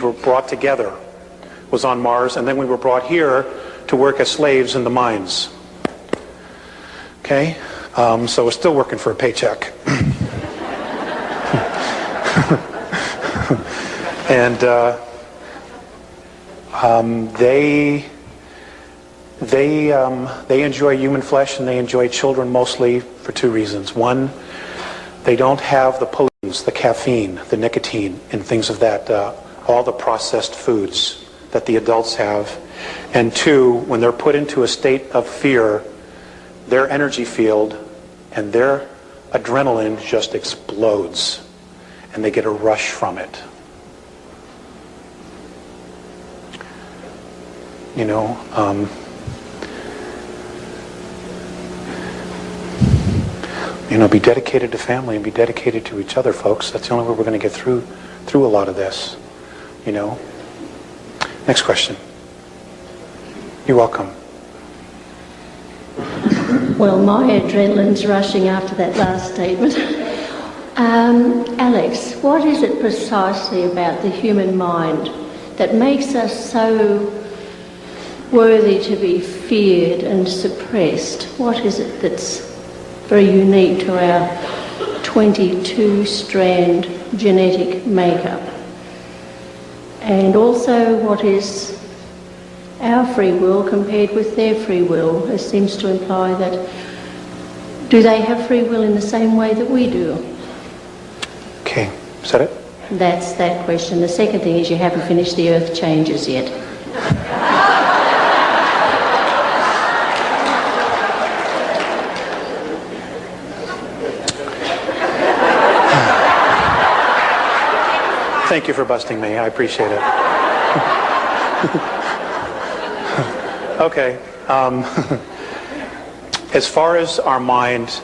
were brought together, was on Mars, and then we were brought here to work as slaves in the mines. Okay? So we're still working for a paycheck. And they enjoy human flesh, and they enjoy children mostly for two reasons. One, they don't have the pollutants, the caffeine, the nicotine, and things of that, all the processed foods that the adults have. And two, when they're put into a state of fear, their energy field and their adrenaline just explodes, and they get a rush from it. You know, be dedicated to family and be dedicated to each other, folks. That's the only way we're going to get through a lot of this. You know. Next question. You're welcome. Well, my adrenaline's rushing after that last statement. Alex, what is it precisely about the human mind that makes us so worthy to be feared and suppressed? What is it that's very unique to our 22-strand genetic makeup? And also, what is our free will compared with their free will? It seems to imply that, do they have free will in the same way that we do? Okay, is that it? That's that question. The second thing is you haven't finished the Earth changes yet. Thank you for busting me. I appreciate it. Okay. As far as our mind,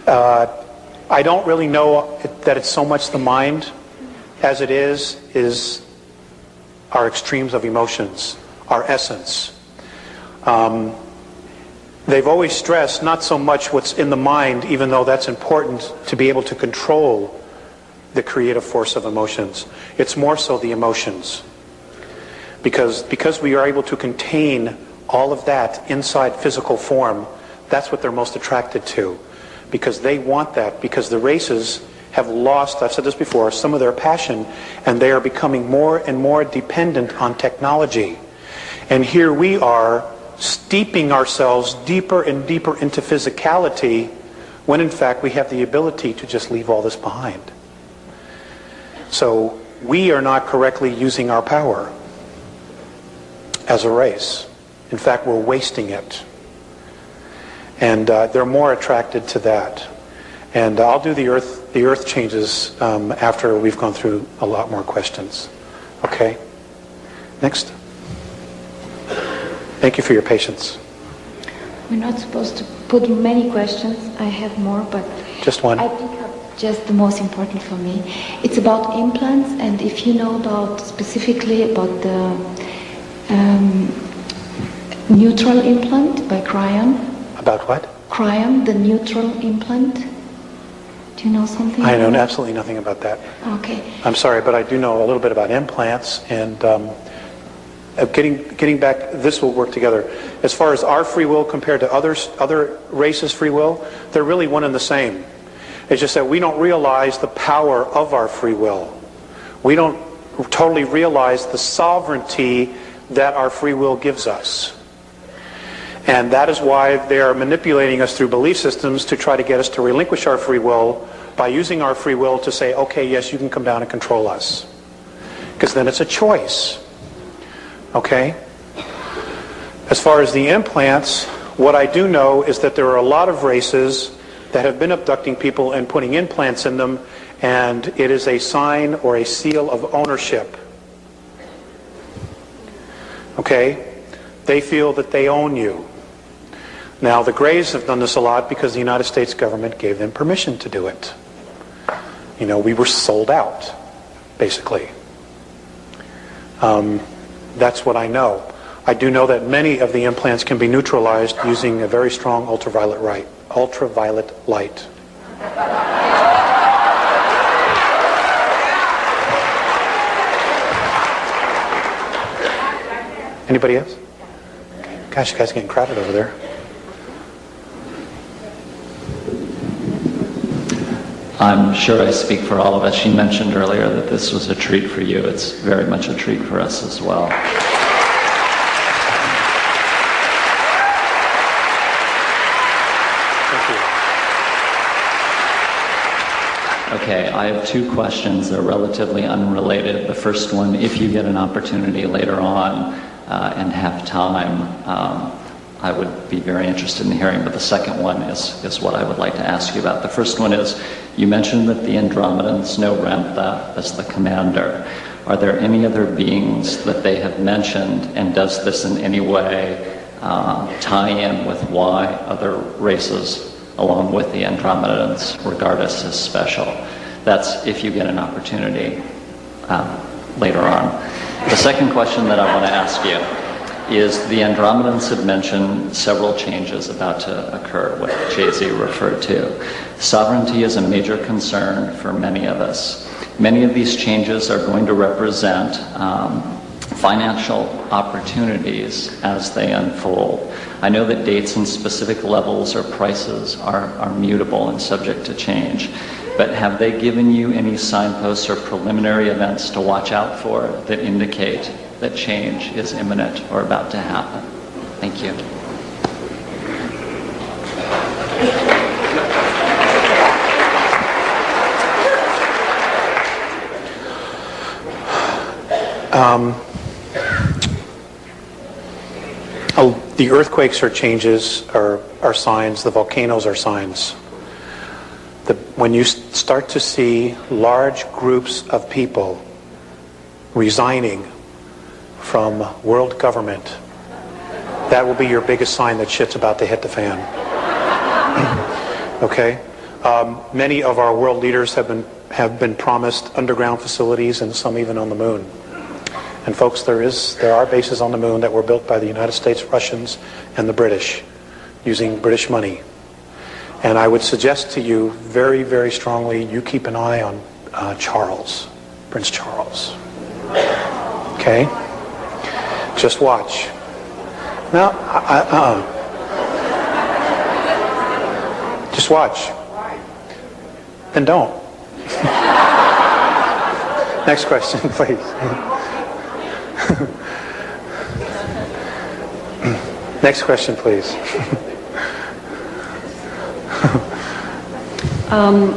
I don't really know that it's so much the mind as it is our extremes of emotions, our essence. They've always stressed not so much what's in the mind, even though that's important to be able to control the creative force of emotions. It's more so the emotions. Because we are able to contain all of that inside physical form, that's what they're most attracted to. Because they want that, because the races have lost, I've said this before, some of their passion, and they are becoming more and more dependent on technology. And here we are steeping ourselves deeper and deeper into physicality, when in fact we have the ability to just leave all this behind. So we are not correctly using our power as a race. In fact, we're wasting it. And they're more attracted to that. And I'll do the earth changes after we've gone through a lot more questions. Okay? Next. Thank you for your patience. We're not supposed to put many questions. I have more, but just one. I pick up just the most important for me. It's about implants, and if you know about specifically about the neutral implant by Cryon. About what? Cryon, the neutral implant. Do you know something? I know absolutely nothing about that. Okay. I'm sorry, but I do know a little bit about implants, and getting back, this will work together. As far as our free will compared to other races' free will, they're really one and the same. It's just that we don't realize the power of our free will. We don't totally realize the sovereignty that our free will gives us. And that is why they are manipulating us through belief systems to try to get us to relinquish our free will by using our free will to say, okay, yes, you can come down and control us. Because then it's a choice. Okay? As far as the implants, what I do know is that there are a lot of races that have been abducting people and putting implants in them, and it is a sign or a seal of ownership. Okay? They feel that they own you. Now, the Greys have done this a lot because the United States government gave them permission to do it. You know, we were sold out, basically. That's what I know. I do know that many of the implants can be neutralized using a very strong ultraviolet light. Anybody else? Gosh, you guys are getting crowded over there. I'm sure I speak for all of us. She mentioned earlier that this was a treat for you. It's very much a treat for us as well. Okay, I have two questions. They're relatively unrelated. The first one, if you get an opportunity later on and have time, I would be very interested in hearing. But the second one is what I would like to ask you about. The first one is, you mentioned that the Andromedans know Ramtha as the commander. Are there any other beings that they have mentioned, and does this in any way tie in with why other races along with the Andromedans regard us as special? That's if you get an opportunity later on. The second question that I want to ask you is, the Andromedans have mentioned several changes about to occur, what Jay-Z referred to. Sovereignty is a major concern for many of us. Many of these changes are going to represent financial opportunities as they unfold. I know that dates and specific levels or prices are mutable and subject to change, but have they given you any signposts or preliminary events to watch out for that indicate that change is imminent or about to happen? Thank you. The earthquakes are changes, are signs. The volcanoes are signs. When you start to see large groups of people resigning from world government, that will be your biggest sign that shit's about to hit the fan. Okay? Many of our world leaders have been promised underground facilities, and some even on the moon. And folks, there are bases on the moon that were built by the United States, Russians, and the British, using British money. And I would suggest to you very, very strongly, you keep an eye on Charles, Prince Charles. Okay? Just watch. No, just watch. Then don't. Next question, please. Next question, please.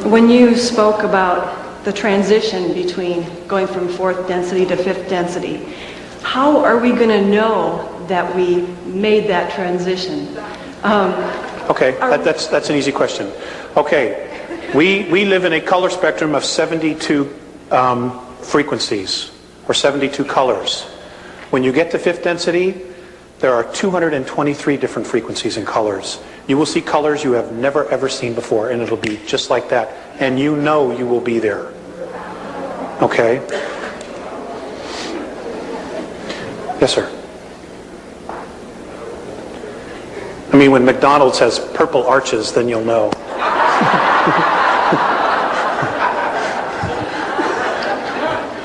When you spoke about the transition between going from fourth density to fifth density, how are we going to know that we made that transition? Okay, that's an easy question. Okay, we live in a color spectrum of 72 frequencies, or 72 colors. When you get to fifth density, there are 223 different frequencies and colors. You will see colors you have never ever seen before, and it'll be just like that. And you know you will be there. Okay? Yes, sir. I mean, when McDonald's has purple arches, then you'll know.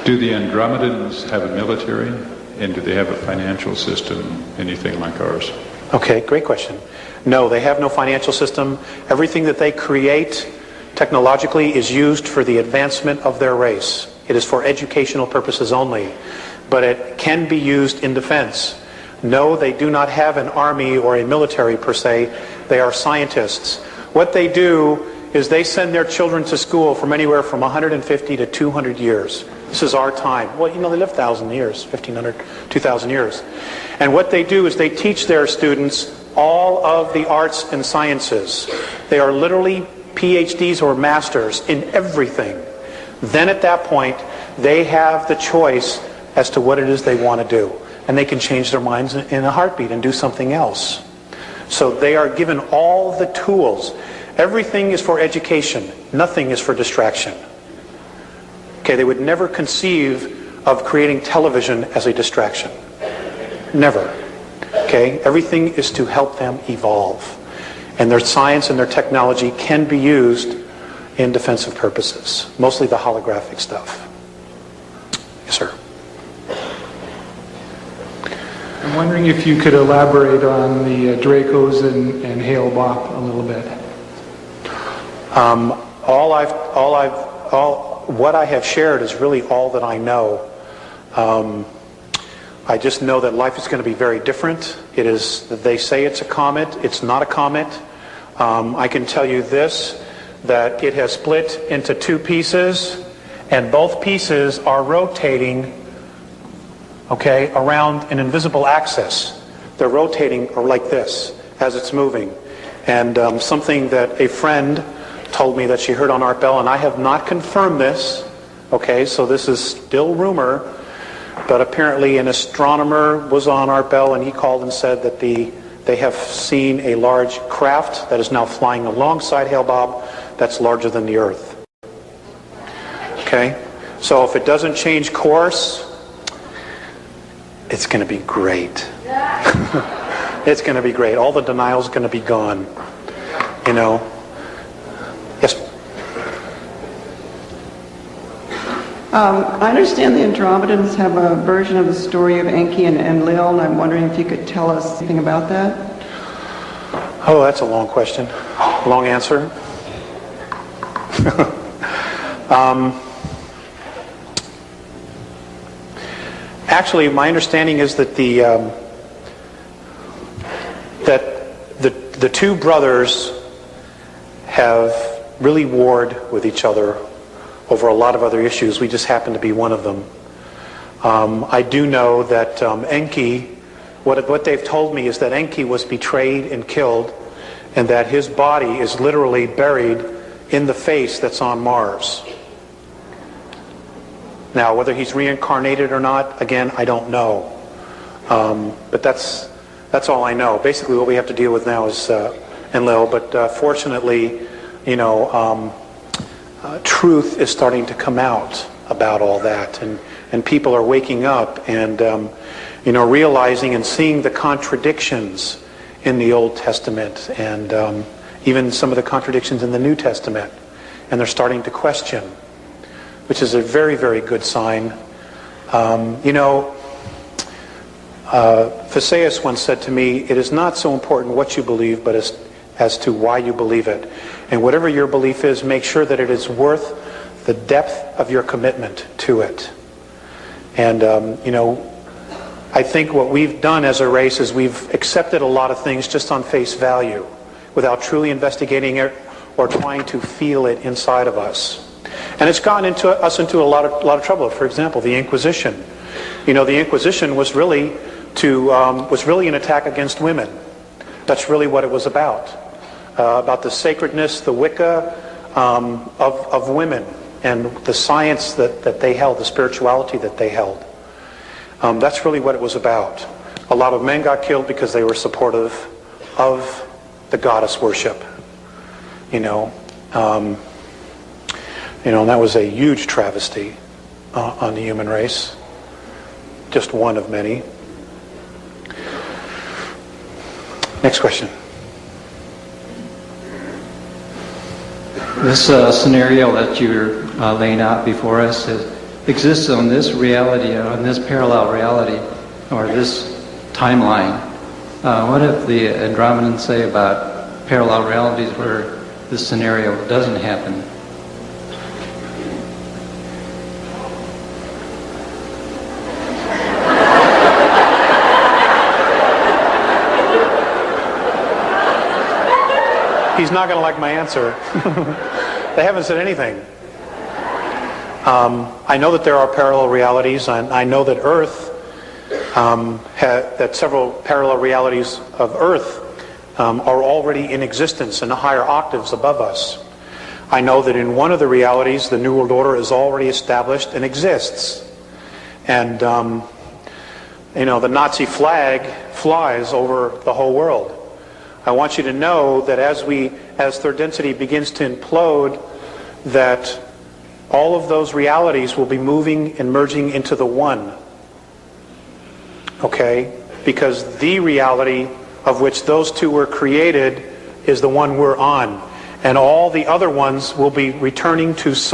Do the Andromedans have a military? And do they have a financial system, anything like ours? Okay, great question. No, they have no financial system. Everything that they create technologically is used for the advancement of their race. It is for educational purposes only, but it can be used in defense. No, they do not have an army or a military per se. They are scientists. What they do is they send their children to school from anywhere from 150 to 200 years. This is our time. Well, they live 1,000 years, 1,500, 2,000 years. And what they do is they teach their students all of the arts and sciences. They are literally PhDs or masters in everything. Then at that point, they have the choice as to what it is they want to do. And they can change their minds in a heartbeat and do something else. So they are given all the tools. Everything is for education. Nothing is for distraction. Okay, they would never conceive of creating television as a distraction. Never. Okay, everything is to help them evolve. And their science and their technology can be used in defensive purposes. Mostly the holographic stuff. Yes, sir. I'm wondering if you could elaborate on the Dracos and Hale-Bopp a little bit. What I have shared is really all that I know. I just know that life is going to be very different. It is, they say it's a comet. It's not a comet. I can tell you this, that it has split into two pieces, and both pieces are rotating, okay, around an invisible axis. They're rotating like this as it's moving. And something that a friend told me that she heard on Art Bell, and I have not confirmed this, okay, so this is still rumor, but apparently an astronomer was on Art Bell and he called and said that they have seen a large craft that is now flying alongside Hale-Bopp that's larger than the Earth. Okay, so if it doesn't change course, it's going to be great. It's going to be great. All the denial's going to be gone. You know. Yes. I understand the Andromedans have a version of the story of Enki and Enlil, and I'm wondering if you could tell us anything about that. Oh, that's a long question. Long answer. Actually, my understanding is that the two brothers have really warred with each other over a lot of other issues. We just happen to be one of them. I do know that Enki, what they've told me is that Enki was betrayed and killed, and that his body is literally buried in the face that's on Mars. Now, whether he's reincarnated or not, again, I don't know. But that's all I know. Basically, what we have to deal with now is Enlil. But fortunately, you know, truth is starting to come out about all that, and people are waking up and you know, realizing and seeing the contradictions in the Old Testament and even some of the contradictions in the New Testament, and they're starting to question, which is a very, very good sign. You know, Phaseus once said to me, "It is not so important what you believe, but as to why you believe it. And whatever your belief is, make sure that it is worth the depth of your commitment to it." And, you know, I think what we've done as a race is we've accepted a lot of things just on face value without truly investigating it or trying to feel it inside of us. And it's gotten us into a lot of trouble. For example, the Inquisition. You know, the Inquisition was really an attack against women. That's really what it was about the sacredness, the Wicca of women, and the science that they held, the spirituality that they held. That's really what it was about. A lot of men got killed because they were supportive of the goddess worship. You know, and that was a huge travesty on the human race. Just one of many. Next question. This scenario that you're laying out before us exists on this reality, on this parallel reality, or this timeline. What if the Andromedans say about parallel realities where this scenario doesn't happen? He's not going to like my answer. They haven't said anything. I know that there are parallel realities, and I know that Earth, that several parallel realities of Earth are already in existence in the higher octaves above us. I know that in one of the realities, the New World Order is already established and exists. And, you know, the Nazi flag flies over the whole world. I want you to know that as third density begins to implode, that all of those realities will be moving and merging into the one. Okay? Because the reality of which those two were created is the one we're on. And all the other ones will be returning to